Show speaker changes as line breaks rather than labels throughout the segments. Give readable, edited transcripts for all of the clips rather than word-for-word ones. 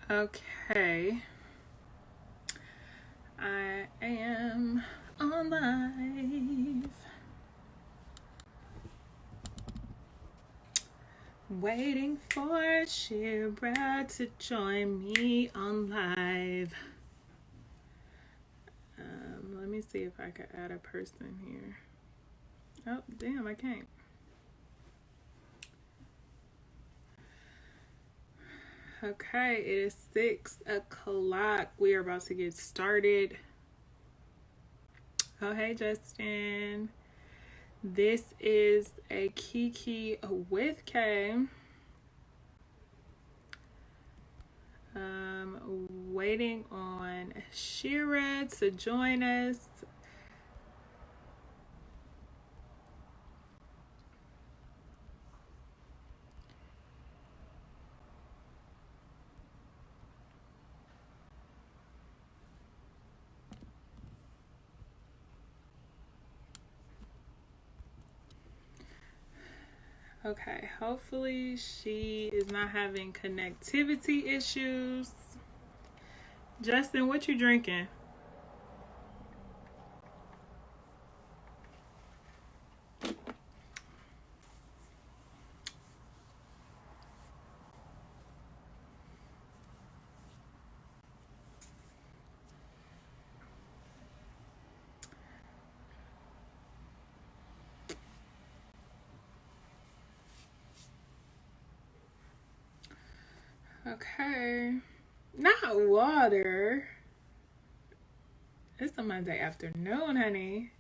Okay. I am on live. Waiting for Sherra to join me on live. Let me see if I can add a person here. Oh, damn, I can't. Okay, it is 6 o'clock. We are about to get started. Oh, hey, Justin. This is a Kiki with K. Waiting on Sherra to join us. Okay, hopefully she is not having connectivity issues. Justin, what you drinking? Okay. Not water. It's a Monday afternoon, honey.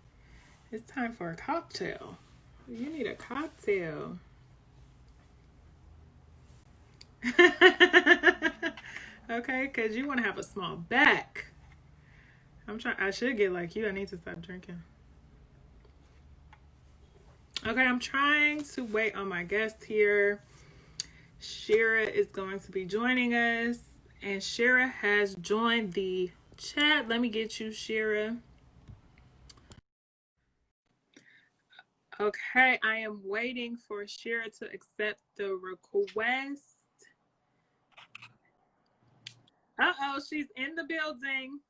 It's time for a cocktail. You need a cocktail. Okay, because you want to have a small back. I should get like you. I need to stop drinking. Okay, I'm trying to wait on my guest here. Sherra is going to be joining us, and Sherra has joined the chat. Let me get you, Sherra. Okay, I am waiting for Sherra to accept the request. Uh-oh, she's in the building.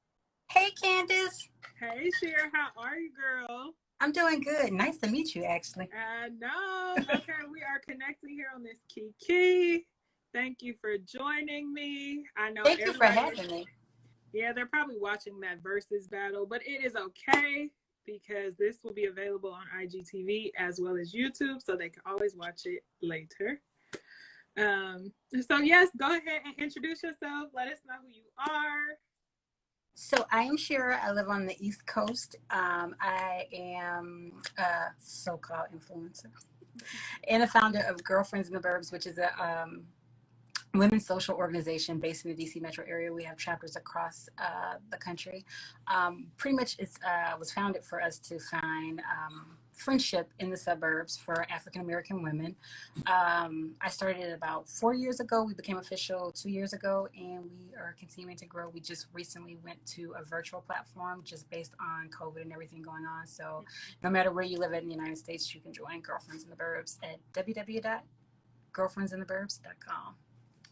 Hey, Candace.
Hey, Sherra, how are you, girl?
I'm doing good. Nice to meet you, actually.
No. Okay, we are connecting here on this Kiki. Thank you for joining me. I know
Thank you for
everybody.
having me.
Yeah, they're probably watching that versus battle, but it is okay because this will be available on IGTV as well as YouTube, so they can always watch it later. So yes, go ahead and introduce yourself. Let us know who you are.
So I am Sherra. I live on the East Coast. I am a so-called influencer and a founder of Girlfriends in the Burbs, which is a women's social organization based in the DC metro area. We have chapters across the country. Pretty much it was founded for us to find friendship in the suburbs for African American women. I started about 4 years ago. We became official 2 years ago, and we are continuing to grow. We just recently went to a virtual platform just based on COVID and everything going on. So no matter where you live in the United States, you can join Girlfriends in the Burbs at www.girlfriendsintheburbs.com.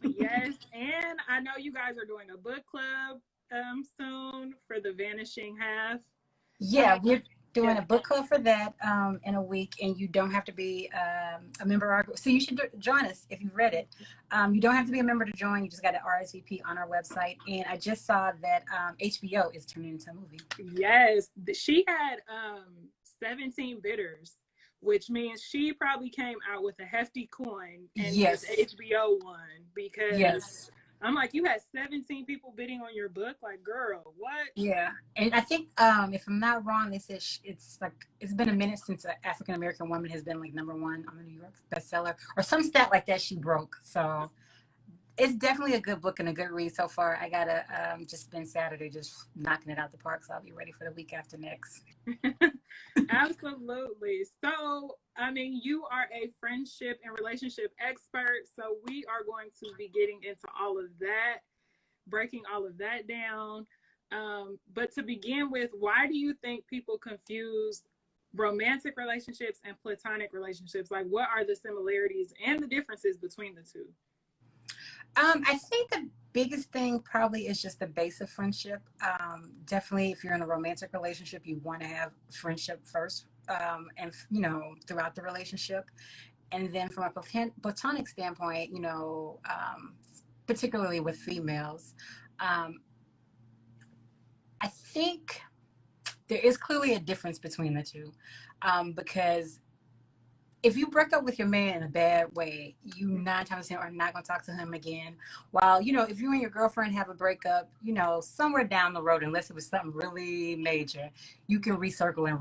Yes, and I know you guys are doing a book club soon for The Vanishing Half.
Yeah, we're doing a book club for that in a week, and you don't have to be a member of our group. So you should join us if you've read it. You don't have to be a member to join. You just got to RSVP on our website. And I just saw that HBO is turning into a movie.
Yes, she had 17 bidders, which means she probably came out with a hefty coin and
Yes.
this HBO one because
Yes.
I'm like, you had 17 people bidding on your book? Like, girl, what?
Yeah. And I think, if I'm not wrong, they said it's been a minute since an African American woman has been like #1 on the New York bestseller or some stat like that she broke. So it's definitely a good book and a good read so far. I gotta just spend Saturday just knocking it out the park, so I'll be ready for the week after next.
Absolutely. So, I mean, you are a friendship and relationship expert, so we are going to be getting into all of that, breaking all of that down. But to begin with, why do you think people confuse romantic relationships and platonic relationships? Like, what are the similarities and the differences between the two?
I think the biggest thing probably is just the base of friendship. Definitely, if you're in a romantic relationship, you want to have friendship first, and throughout the relationship. And then from a platonic standpoint, particularly with females, um, I think there is clearly a difference between the two, because if you break up with your man in a bad way, you 9 times 10 are not going to talk to him again. While, if you and your girlfriend have a breakup, somewhere down the road, unless it was something really major, you can recircle and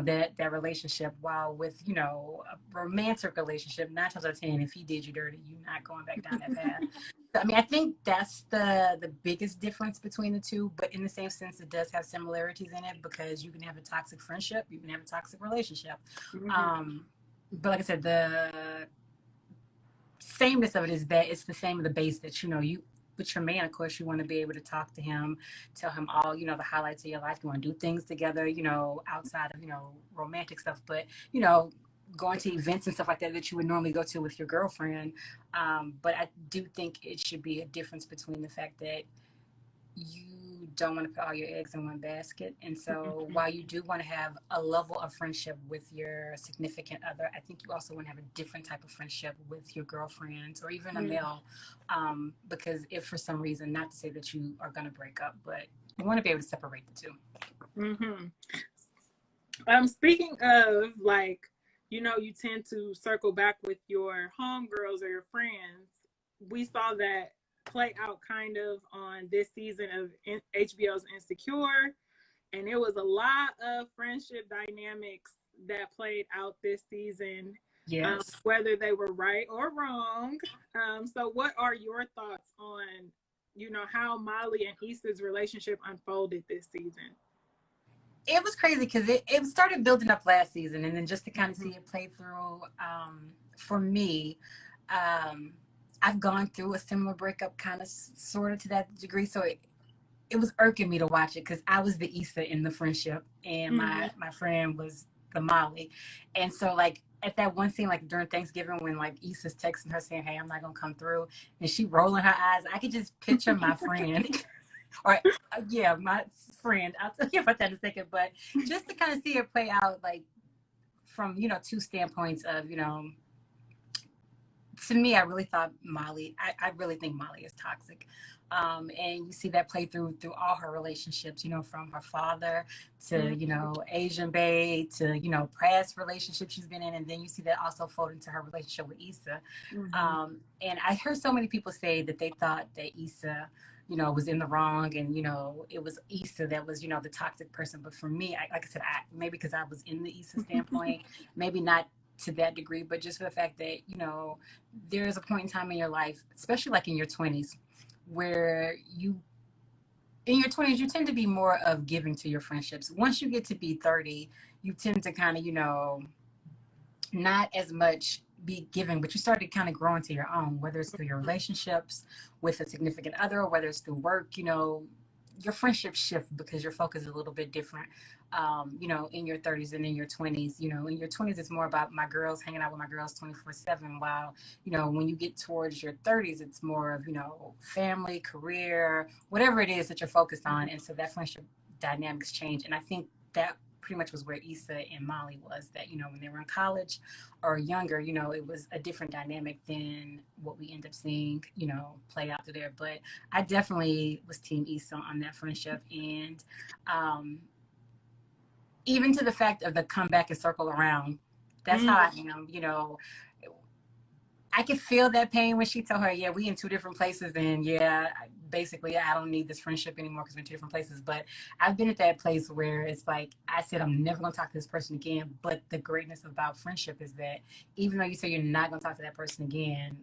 that relationship. While with, a romantic relationship, 9 times out of 10, if he did you dirty, you're not going back down that path. So, I mean, I think that's the biggest difference between the two, but in the same sense, it does have similarities in it because you can have a toxic friendship, you can have a toxic relationship. But like I said, the sameness of it is that it's the same of the base that, you, with your man, of course, you want to be able to talk to him, tell him all, the highlights of your life. You want to do things together, outside of, romantic stuff, but, going to events and stuff like that you would normally go to with your girlfriend. But I do think it should be a difference between the fact that you don't want to put all your eggs in one basket. And so while you do want to have a level of friendship with your significant other, I think you also want to have a different type of friendship with your girlfriends or even a male. Because if for some reason, not to say that you are going to break up, but you want to be able to separate the two.
Speaking of, like, you tend to circle back with your homegirls or your friends. We saw that play out kind of on this season of HBO's Insecure, and it was a lot of friendship dynamics that played out this season.
Yes.
Whether they were right or wrong. So what are your thoughts on, how Molly and Issa's relationship unfolded this season?
It was crazy because it started building up last season, and then just to kind of see it play through, for me, I've gone through a similar breakup kind of sort of to that degree. So it was irking me to watch it because I was the Issa in the friendship and my friend was the Molly. And so like at that one scene, like during Thanksgiving when like Issa's texting her saying, "Hey, I'm not going to come through," and she rolling her eyes, I could just picture my friend or my friend. I'll tell you about that in a second, but just to kind of see it play out like from, two standpoints of, to me, I really thought Molly, I really think Molly is toxic. And you see that play through all her relationships, from her father to, Asian Bae to, past relationships she's been in. And then you see that also fold into her relationship with Issa. And I heard so many people say that they thought that Issa, was in the wrong and, it was Issa that was, the toxic person. But for me, like I said, maybe because I was in the Issa standpoint, maybe not to that degree, but just for the fact that, there is a point in time in your life, especially like in your 20s, where in your 20s, you tend to be more of giving to your friendships. Once you get to be 30, you tend to kind of, not as much be giving, but you start to kind of grow into your own, whether it's through your relationships with a significant other, or whether it's through work, your friendships shift because your focus is a little bit different, in your 30s and in your 20s. In your 20s, it's more about my girls, hanging out with my girls 24/7. While, when you get towards your 30s, it's more of, family, career, whatever it is that you're focused on. And so that friendship dynamics change. And I think that pretty much was where Issa and Molly was, that, when they were in college or younger, it was a different dynamic than what we end up seeing, play out through there. But I definitely was team Issa on that friendship. And even to the fact of the come back and circle around, that's how I am, I could feel that pain when she told her, "Yeah, we in two different places, and yeah, basically, I don't need this friendship anymore because we're in two different places." But I've been at that place where it's like I said, I'm never going to talk to this person again. But the greatness about friendship is that even though you say you're not going to talk to that person again,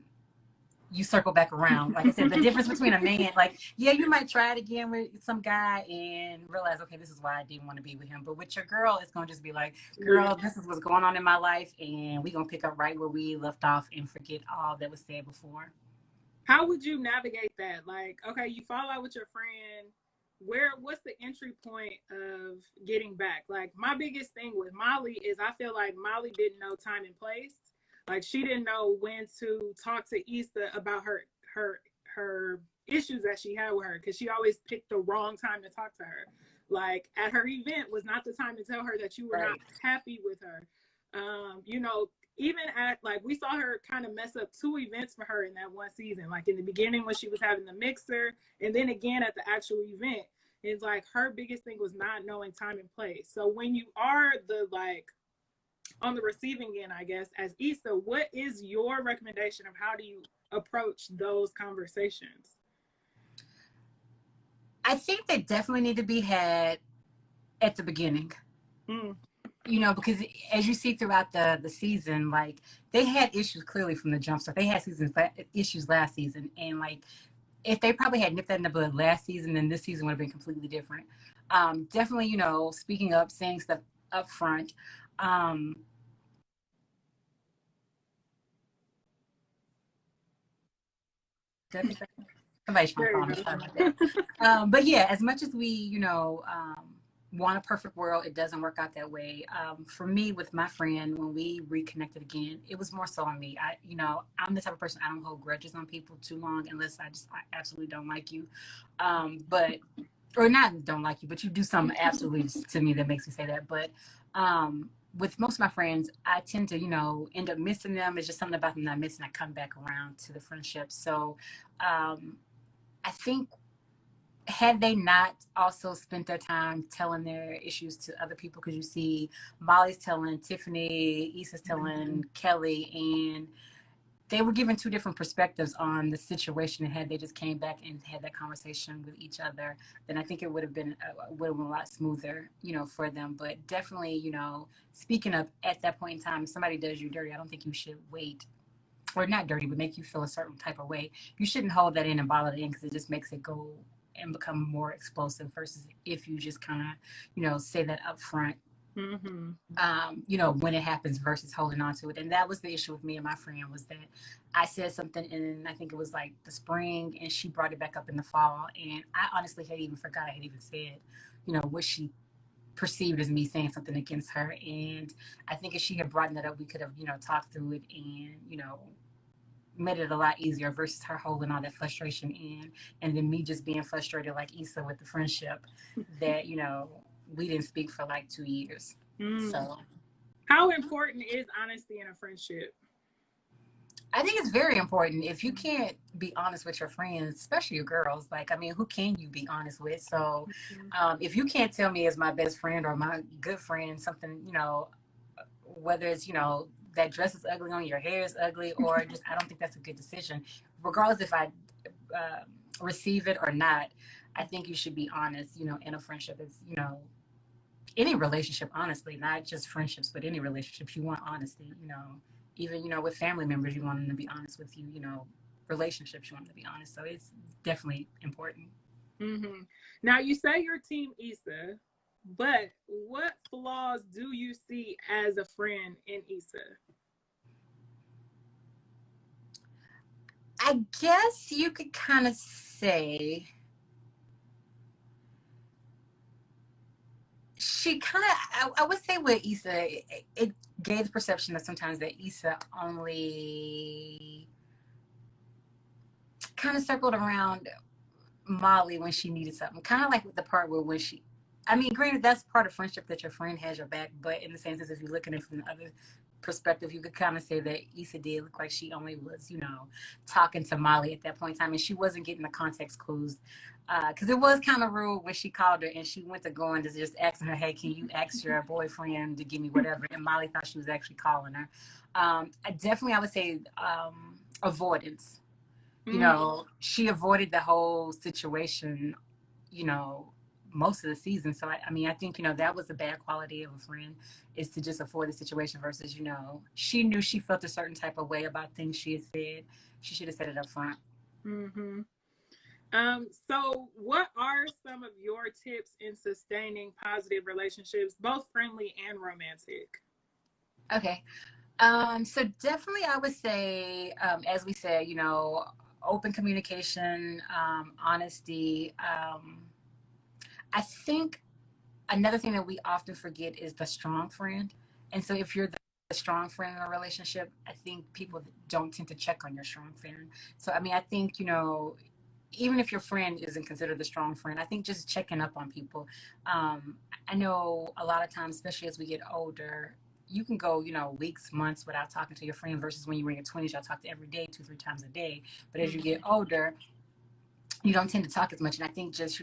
you circle back around. Like I said, the difference between a man, like, yeah, you might try it again with some guy and realize, okay, this is why I didn't want to be with him. But with your girl, it's going to just be like, girl, this is what's going on in my life. And we're going to pick up right where we left off and forget all that was said before.
How would you navigate that? Like, okay, you fall out with your friend. What's the entry point of getting back? Like, my biggest thing with Molly is I feel like Molly didn't know time and place. Like she didn't know when to talk to Issa about her issues that she had with her, because she always picked the wrong time to talk to her. Like at her event was not the time to tell her that you were not happy with her. You know, even at like we saw her kind of mess up 2 events for her in that one season. Like in the beginning when she was having the mixer, and then again at the actual event. It's like her biggest thing was not knowing time and place. So when you are the like on the receiving end, I guess, as Issa, what is your recommendation of how do you approach those conversations?
I think they definitely need to be had at the beginning. You know, because as you see throughout the season, like they had issues clearly from the jump start. They had issues last season, and like if they probably had nipped that in the bud last season, then this season would have been completely different. Definitely, you know, speaking up, saying stuff up front. Somebody's trying to call me. Sorry about that. But yeah, as much as we, you know, want a perfect world, it doesn't work out that way. For me, with my friend, when we reconnected again, it was more so on me. You know, I'm the type of person I don't hold grudges on people too long unless I absolutely don't like you. But or not don't like you, but you do something absolutely to me that makes me say that. But with most of my friends, I tend to, you know, end up missing them. It's just something about them that I'm missing. I come back around to the friendship. So I think had they not also spent their time telling their issues to other people, because you see Molly's telling Tiffany, Issa's telling Kelly, and they were given 2 different perspectives on the situation. And had they just came back and had that conversation with each other, then I think it would have been a lot smoother, you know, for them. But definitely, you know, speaking of at that point in time, if somebody does you dirty, I don't think you should wait, or not dirty, but make you feel a certain type of way. You shouldn't hold that in and bottle it in, because it just makes it go and become more explosive versus if you just kind of, you know, say that up front. You know, when it happens versus holding on to it. And that was the issue with me and my friend, was that I said something in, I think it was like the spring, and she brought it back up in the fall. And I honestly had even forgot I had even said, you know, what she perceived as me saying something against her. And I think if she had brought that up, we could have, you know, talked through it and, you know, made it a lot easier versus her holding all that frustration in, and then me just being frustrated like Issa with the friendship that, you know, we didn't speak for like 2 years. So
how important is honesty in a friendship?
I think it's very important. If you can't be honest with your friends, especially your girls, like, I mean, who can you be honest with? So if you can't tell me as my best friend or my good friend something, you know, whether it's, you know, that dress is ugly on, your hair is ugly, or just, I don't think that's a good decision. Regardless if I uh, receive it or not, I think you should be honest, you know, in a friendship. It's, you know, any relationship, honestly, not just friendships, but any relationship, you want honesty, you know, even, you know, with family members, you want them to be honest with you, you know, relationships, you want them to be honest. So it's definitely important.
Now, you say you're team Issa, but what flaws do you see as a friend in Issa?
I guess you could kind of say she kind of, I would say with Issa, it gave the perception that sometimes that Issa only kind of circled around Molly when she needed something. Kind of like with the part where when she, I mean, granted, that's part of friendship that your friend has your back, but in the same sense, if you look at it from the other perspective, you could kind of say that Issa did look like she only was, you know, talking to Molly at that point in time, and she wasn't getting the context clues. Because it was kind of rude when she called her and she went to go and just asking her, hey, can you ask your boyfriend to give me whatever? And Molly thought she was actually calling her. I would say avoidance. You know, she avoided the whole situation, you know, most of the season. So, I mean, I think, you know, that was a bad quality of a friend, is to just avoid the situation versus, you know, she knew she felt a certain type of way about things she had said. She should have said it up front.
So what are some of your tips in sustaining positive relationships, both friendly and romantic?
Okay. So definitely I would say, as we said, you know, open communication, honesty. I think another thing that we often forget is the strong friend. And so if you're a strong friend in a relationship, I think people don't tend to check on your strong friend. So, I mean, I think, even if your friend isn't considered the strong friend, I think just checking up on people. I know a lot of times, especially as we get older, you can go, weeks, months without talking to your friend versus when you were in your 20s, y'all talked every day, 2, 3 times a day. But as you get older, you don't tend to talk as much. And I think just,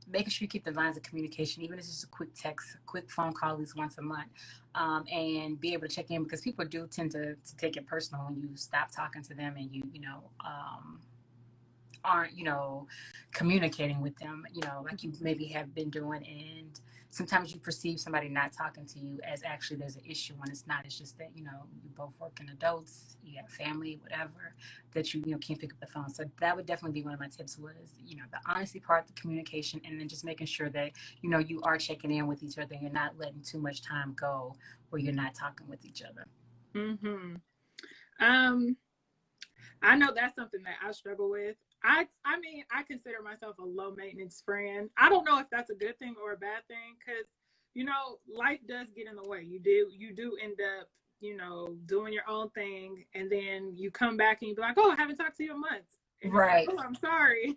making sure you keep the lines of communication, even if it's just a quick text, a quick phone call at least once a month, and be able to check in because people do tend to take it personal when you stop talking to them and aren't communicating with them like you maybe have been doing. And sometimes you perceive somebody not talking to you as actually there's an issue when it's not. It's just that you both working adults, you have family, whatever, that you can't pick up the phone. So that would definitely be one of my tips was the honesty part, the communication, and then just making sure that you are checking in with each other and you're not letting too much time go where you're not talking with each other.
I know that's something that I struggle with. I mean, I consider myself a low maintenance friend. I don't know if that's a good thing or a bad thing because, life does get in the way. You do end up, doing your own thing. And then you come back and you be like, oh, I haven't talked to you in months. And
right.
Like, oh, I'm sorry.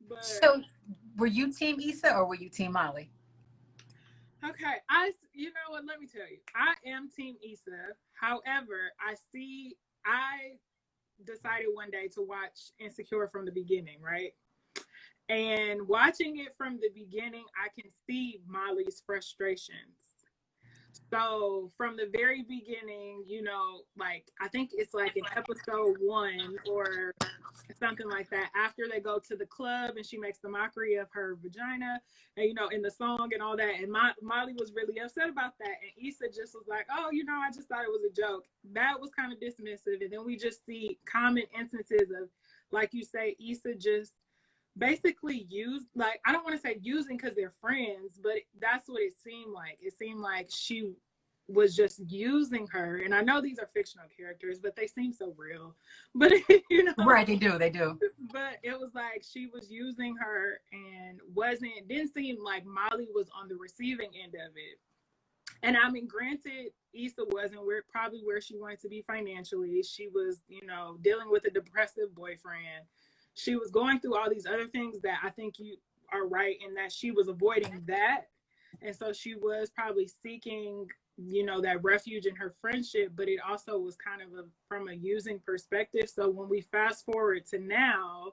But.
So were you team Issa or were you team Molly?
Okay. Let me tell you, I am team Issa. However, I decided one day to watch Insecure from the beginning, right? And watching it from the beginning, I can see Molly's frustrations. So from the very beginning, I think it's like in episode 1 or something like that, after they go to the club and she makes the mockery of her vagina and in the song and all that, and Molly was really upset about that, and Issa just was like, oh, I just thought it was a joke. That was kind of dismissive. And then we just see common instances of, like you say, Issa just basically used, like, I don't want to say using because they're friends, but that's what it seemed like. It seemed like she was just using her. And I know these are fictional characters, but they seem so real. But
right, they do.
But it was like she was using her and didn't seem like Molly was on the receiving end of it. And I mean, granted, Issa wasn't probably where she wanted to be financially. She was, dealing with a depressive boyfriend. She was going through all these other things that I think you are right in that she was avoiding that. And so she was probably seeking, that refuge in her friendship, but it also was kind of from a using perspective. So when we fast forward to now,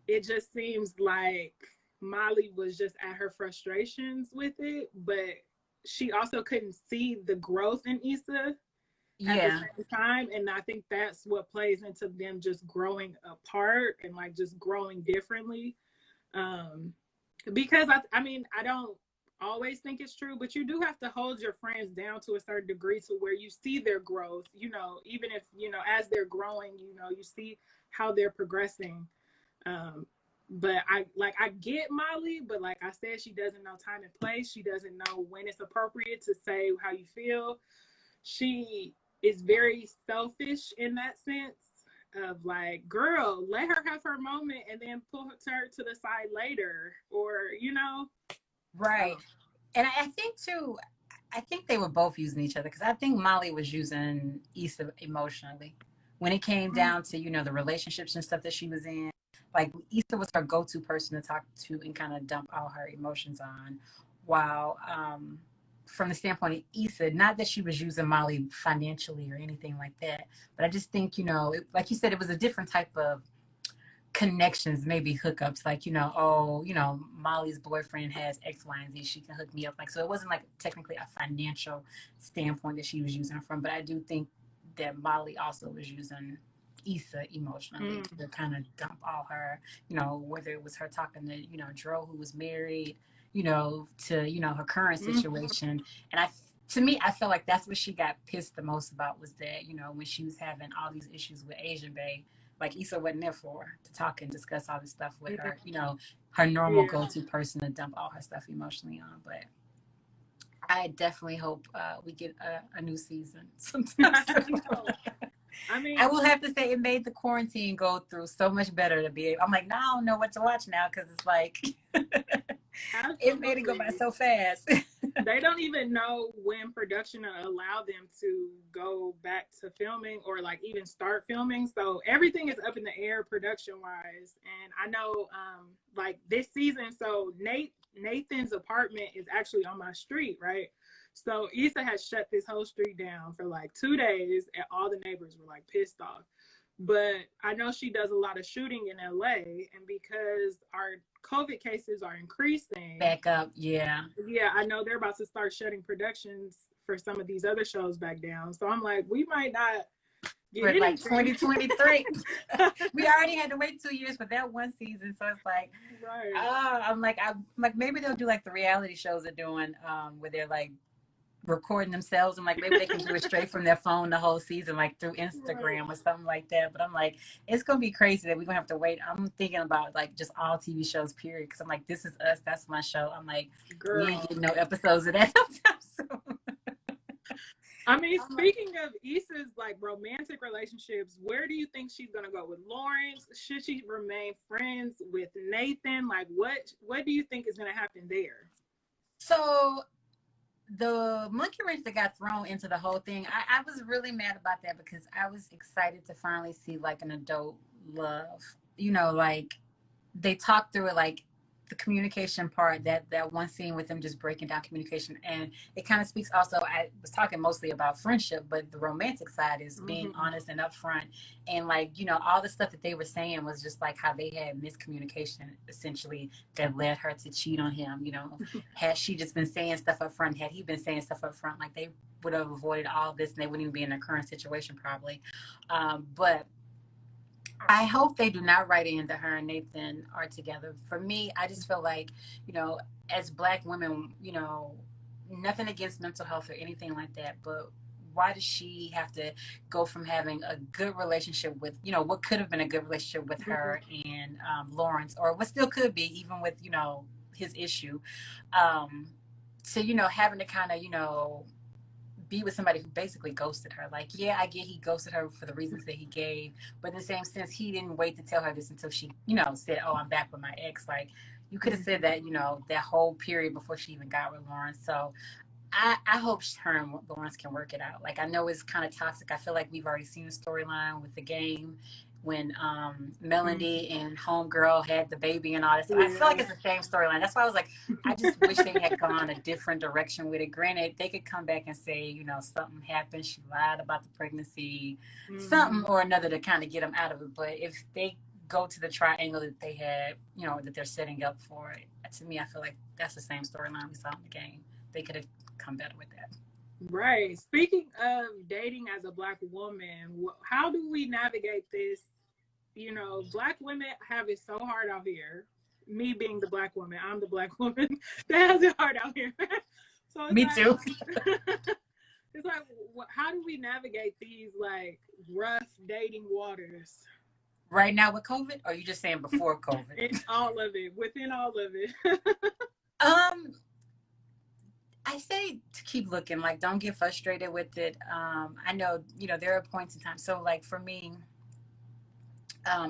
it just seems like Molly was just at her frustrations with it, but she also couldn't see the growth in Issa at the same time. And I think that's what plays into them just growing apart and like just growing differently. Because I don't always think it's true, but you do have to hold your friends down to a certain degree to where you see their growth, even if, as they're growing, you see how they're progressing. But I get Molly, but like I said, she doesn't know time and place. She doesn't know when it's appropriate to say how you feel. She is very selfish in that sense of like, girl, let her have her moment and then pull her to the side later, or
right. And I think too, I think they were both using each other because I think Molly was using Issa emotionally when it came down to the relationships and stuff that she was in. Like Issa was her go-to person to talk to and kind of dump all her emotions on, while from the standpoint of Issa, not that she was using Molly financially or anything like that, but I just think, like you said, it was a different type of connections, maybe hookups, like, Molly's boyfriend has X, Y, and Z, she can hook me up. Like, so it wasn't like technically a financial standpoint that she was using from, but I do think that Molly also was using Issa emotionally to kind of dump all her, whether it was her talking to, Dro, who was married, to, her current situation. And to me, I felt like that's what she got pissed the most about was that, when she was having all these issues with Asian Bae, like Issa wasn't there for her to talk and discuss all this stuff with her, her normal go-to person to dump all her stuff emotionally on. But I definitely hope we get a new season sometime soon. I will have to say it made the quarantine go through so much better to be able. I'm like, now I don't know what to watch now because it's like it made it go by so fast.
They don't even know when production will allow them to go back to filming or like even start filming. So everything is up in the air production wise. And I know like this season, so Nathan's apartment is actually on my street, right? So Issa has shut this whole street down for like 2 days and all the neighbors were like pissed off. But I know she does a lot of shooting in LA, and because our COVID cases are increasing
back up, yeah,
I know they're about to start shutting productions for some of these other shows back down. So I'm like, we might not get
for like
anything.
2023. We already had to wait 2 years for that one season, so it's like,
right.
I'm like maybe they'll do like the reality shows they're doing, where they're like recording themselves, and like maybe they can do it straight from their phone the whole season, like through Instagram or something like that. But I'm like, it's gonna be crazy that we're gonna have to wait. I'm thinking about like just all TV shows, period, because I'm like, This Is Us, that's my show. I'm like,
Girl,
we ain't getting no episodes of that soon.
I mean, speaking of Issa's like romantic relationships, where do you think she's gonna go with Lawrence? Should she remain friends with Nathan? Like, what do you think is gonna happen there?
So the monkey wrench that got thrown into the whole thing, I was really mad about that, because I was excited to finally see like an adult love. Like they talked through it, like the communication part, that one scene with them just breaking down communication, and it kind of speaks also, I was talking mostly about friendship, but the romantic side is being honest and upfront, and like all the stuff that they were saying was just like how they had miscommunication essentially that led her to cheat on him. Had she just been saying stuff up front, had he been saying stuff up front, like they would have avoided all this and they wouldn't even be in their current situation probably. But I hope they do not write in that her and Nathan are together. For me, I just feel like, as Black women, nothing against mental health or anything like that, but why does she have to go from having a good relationship with, what could have been a good relationship with her and Lawrence, or what still could be, even with, his issue, to, having to kind of, be with somebody who basically ghosted her. Like, yeah, I get he ghosted her for the reasons that he gave, but in the same sense, he didn't wait to tell her this until she, said, "Oh, I'm back with my ex." Like, you could have said that, that whole period before she even got with Lawrence. So I hope her and Lawrence can work it out. Like, I know it's kind of toxic. I feel like we've already seen the storyline with the game when Melody and Homegirl had the baby and all that. So I feel like it's the same storyline. That's why I was like, I just wish they had gone a different direction with it. Granted, they could come back and say, something happened. She lied about the pregnancy, something or another to kind of get them out of it. But if they go to the triangle that they had, that they're setting up for it, to me, I feel like that's the same storyline we saw in the game. They could have come better with that.
Right. Speaking of dating as a Black woman, how do we navigate this? Black women have it so hard out here. Me being the Black woman, I'm the Black woman that has it hard out here. So
me too.
It's like, how do we navigate these like rough dating waters?
Right now with COVID, or are you just saying before COVID?
It's all of it, within all of it.
I say to keep looking, like, don't get frustrated with it. I know, there are points in time. So like for me,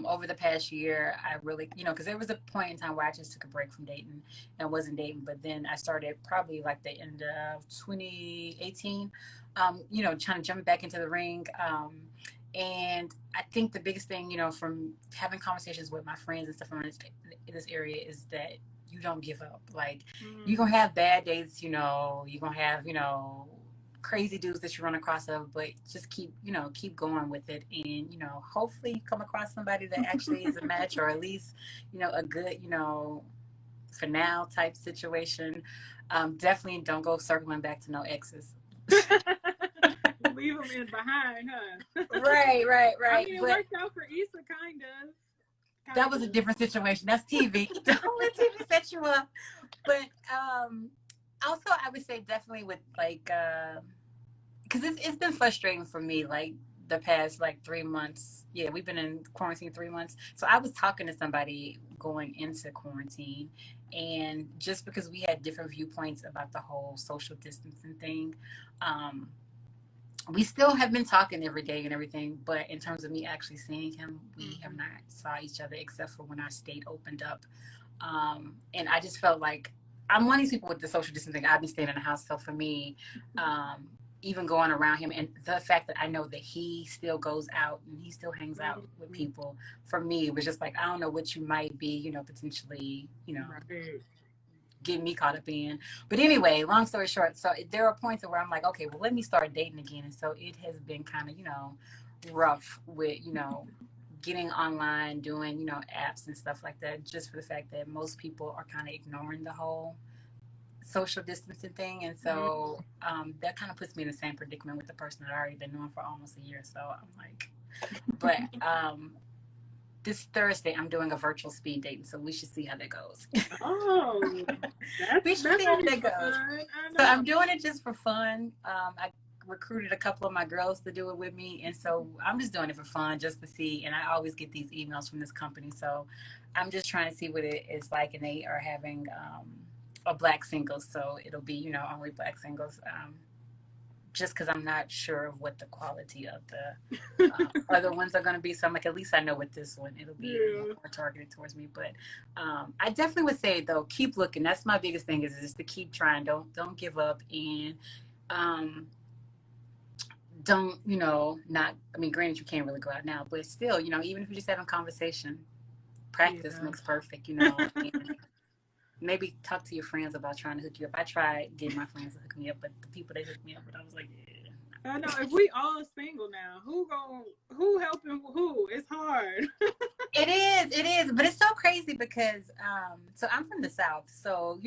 over the past year, I really, because there was a point in time where I just took a break from dating and wasn't dating. But then I started probably like the end of 2018, trying to jump back into the ring. And I think the biggest thing, from having conversations with my friends and stuff in this area is that you don't give up. Like, you're going to have bad days, you're going to have, crazy dudes that you run across of, but just keep going with it. And, hopefully you come across somebody that actually is a match, or at least, a good, for now type situation. Definitely don't go circling back to no exes.
Leave them in behind, huh?
Right.
I mean, it worked out for Issa, kind of.
That was a different situation. That's TV. Don't let TV set you up. But also, I would say definitely with like, because it's been frustrating for me, like the past like 3 months. Yeah, we've been in quarantine 3 months. So I was talking to somebody going into quarantine, and just because we had different viewpoints about the whole social distancing thing, we still have been talking every day and everything, but in terms of me actually seeing him, we have not saw each other except for when our state opened up. And I just felt like I'm one of these people with the social distancing. I've been staying in the house. So for me, even going around him and the fact that I know that he still goes out and he still hangs out with people, for me, it was just like, I don't know what you might be, potentially, getting me caught up in. But anyway, long story short, so there are points where I'm like, okay, well, let me start dating again. And so it has been kind of, rough with, getting online, doing, apps and stuff like that, just for the fact that most people are kind of ignoring the whole social distancing thing. And so that kind of puts me in the same predicament with the person that I already been knowing for almost a year. So I'm like, but this Thursday I'm doing a virtual speed dating, so we should see how that goes.
Oh,
we should see how that goes. So I'm doing it just for fun. I recruited a couple of my girls to do it with me, and so I'm just doing it for fun, just to see. And I always get these emails from this company, so I'm just trying to see what it is like. And they are having a black singles, so it'll be only black singles. Just because I'm not sure of what the quality of the other ones are going to be. So I'm like, at least I know with this one, it'll be more targeted towards me. But I definitely would say, though, keep looking. That's my biggest thing is just to keep trying. Don't give up. And don't, not, I mean, granted, you can't really go out now. But still, even if you're just having conversation, practice makes perfect, and maybe talk to your friends about trying to hook you up. I tried getting my friends to hook me up, but the people they hooked me up with, I was like, yeah.
I know, if we all single now, who helping who? It's hard.
It is, but it's so crazy because so I'm from the South, so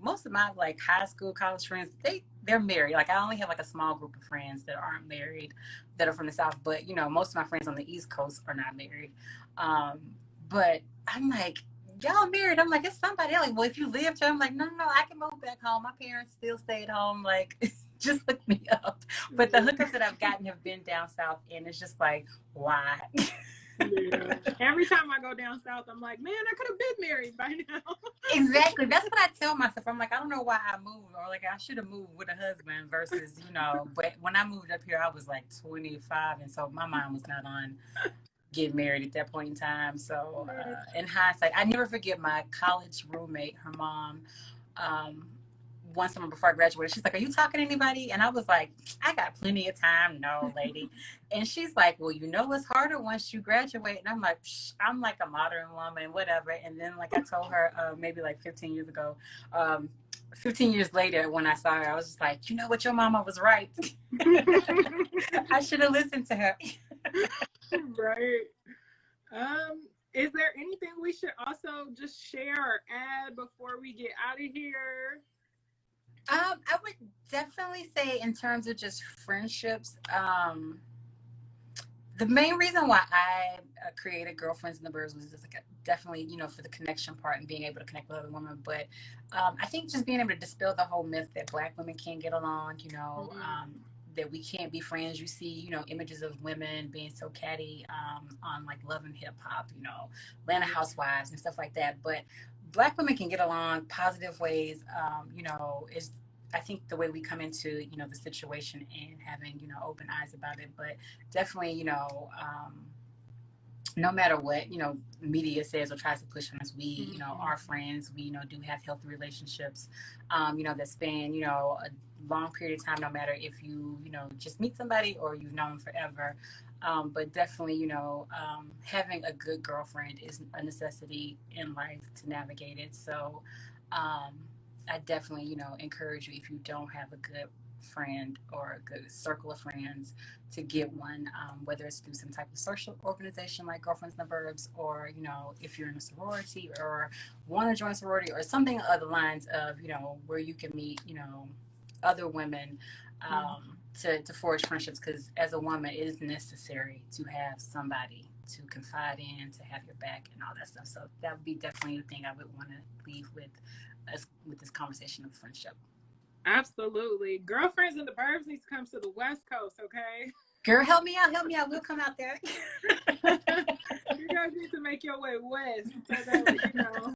most of my like high school, college friends, they're married. Like I only have like a small group of friends that aren't married that are from the South, but most of my friends on the East Coast are not married. But I'm like, y'all married? I'm like, it's somebody else. Like, well, if you live here, I'm like, no, I can move back home. My parents still stay at home. Like, just hook me up. But the hookups that I've gotten have been down south, and it's just like, why?
Yeah. Every time I go down south, I'm like, man, I could have been married by now.
Exactly. That's what I tell myself. I'm like, I don't know why I moved, or like I should have moved with a husband versus, But when I moved up here, I was like 25, and so my mind was not on get married at that point in time. So in hindsight, I never forget my college roommate, her mom, one summer before I graduated, she's like, are you talking to anybody? And I was like, I got plenty of time. No, lady. And she's like, well, it's harder once you graduate. And I'm like, I'm like a modern woman, whatever. And then like I told her maybe like 15 years ago, 15 years later when I saw her, I was just like, you know what, your mama was right. I should have listened to her.
Right. Is there anything we should also just share or add before we get out of here?
I would definitely say in terms of just friendships, the main reason why I created Girlfriends in the Burbs was just like definitely, for the connection part and being able to connect with other women. But I think just being able to dispel the whole myth that Black women can't get along, that we can't be friends. You see, images of women being so catty on like Love and Hip Hop, Atlanta Housewives and stuff like that. But Black women can get along positive ways, is I think the way we come into, the situation and having, open eyes about it. But definitely, no matter what, media says or tries to push on us, we, are friends. We, do have healthy relationships, that span, a long period of time, no matter if you, just meet somebody or you've known forever. But definitely, having a good girlfriend is a necessity in life to navigate it. So I definitely, encourage you if you don't have a good friend or a good circle of friends to get one, whether it's through some type of social organization like Girlfriends in the Burbs, or if you're in a sorority or want to join a sorority or something along the lines of where you can meet other women to forge friendships, because as a woman it is necessary to have somebody to confide in, to have your back and all that stuff. So that would be definitely the thing I would want to leave with us with this conversation of friendship.
Absolutely. Girlfriends in the Burbs needs to come to the West Coast, okay?
Girl, help me out. We'll come out there.
You guys need to make your way west so that,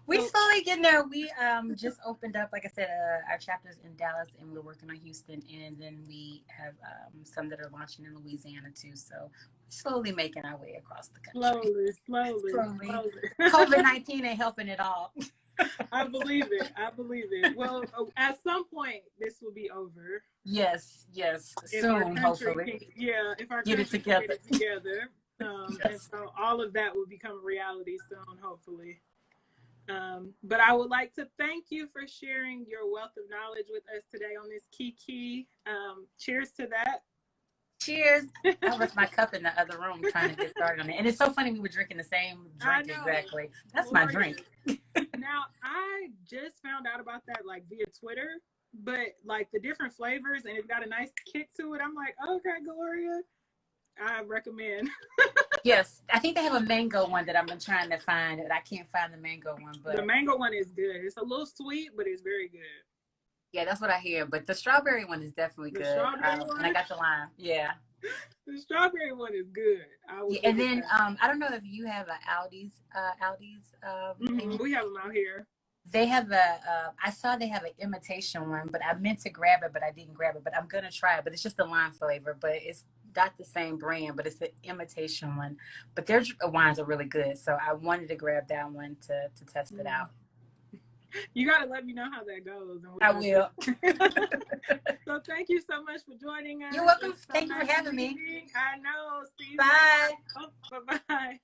We slowly getting there. We just opened up, like I said, our chapters in Dallas, and we're working on Houston, and then we have some that are launching in Louisiana too. So we're slowly making our way across the country.
Slowly.
COVID-19 ain't helping at all.
I believe it. I believe it. Well, at some point, this will be over.
Yes,
If our
soon,
country
hopefully.
can, yeah, if our
Get it
country can get
together.
it together. And
Yes.
so all of that will become reality soon, hopefully. But I would like to thank you for sharing your wealth of knowledge with us today on this Kiki. Cheers to that.
Cheers. I left my cup in the other room trying to get started on it. And it's so funny we were drinking the same drink exactly. That's my drink.
Now, I just found out about that like via Twitter, but like the different flavors and it's got a nice kick to it. I'm like, okay, Gloria, I recommend.
Yes, I think they have a mango one that I've been trying to find, and I can't find the mango one. But
the mango one is good. It's a little sweet, but it's very good.
Yeah, that's what I hear. But the strawberry one is definitely good. And I got the lime. Yeah.
The strawberry one is good.
And then I don't know if you have an Aldi's.
We have them out here.
They have I saw they have an imitation one, but I meant to grab it, but I didn't grab it. But I'm gonna try it. But it's just a lime flavor, but it's not the same brand, but it's an imitation one. But their wines are really good, so I wanted to grab that one to test it out.
You got to let me know how that goes.
I will.
So thank you so much for joining us.
You're welcome. Thank you for having me.
I know. See you.
Bye.
Oh, bye-bye.